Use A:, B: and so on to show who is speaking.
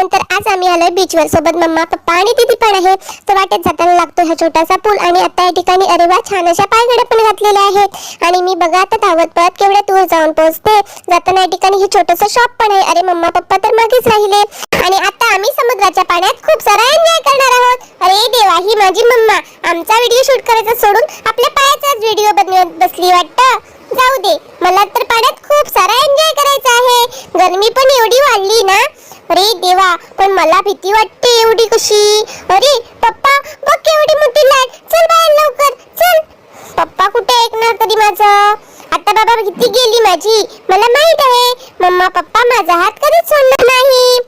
A: त्यानंतर आज आम्ही आलोय बीचवर. सोबत मम्मा पप्पा आणि दीदी पण आहे. तर वाटेत जाताना लागतो हा छोटासा पूल आणि आता या ठिकाणी अरे वा छान अशा पायघड्या पण घातलेल्या आहेत. आणि मी बघा आता धावत पळत केवढ्या दूर जाऊन पोहोचते. जाताना या ठिकाणी हे छोटंसं शॉप पण आहे. अरे मम्मा पप्पा तर मागेच राहिले. आणि आता आम्ही समुद्राच्या पाण्यात खूप सारा एन्जॉय करणार आहोत. अरे देवा, ही माझी मम्मा आमचा व्हिडिओ शूट करायचा सोडून आपल्या पायाचाच व्हिडिओ बनवत बसली वाटतं. जाऊ दे, मला तर पाण्यात खूप सारा एन्जॉय करायचा आहे. गरमी पण एवढी वाढली ना. अरे देवा, पण मला भीती वाटते एवढी कशी. अरे पप्पा बघ केवढी मोठी लाट. चल बाहेर लवकर चल. पप्पा कुठे ऐकणार तरी माझं. आता बाबा भीती गेली माझी. मला माहित आहे मम्मा पप्पा माझा हात कधीच सोडणार नाही.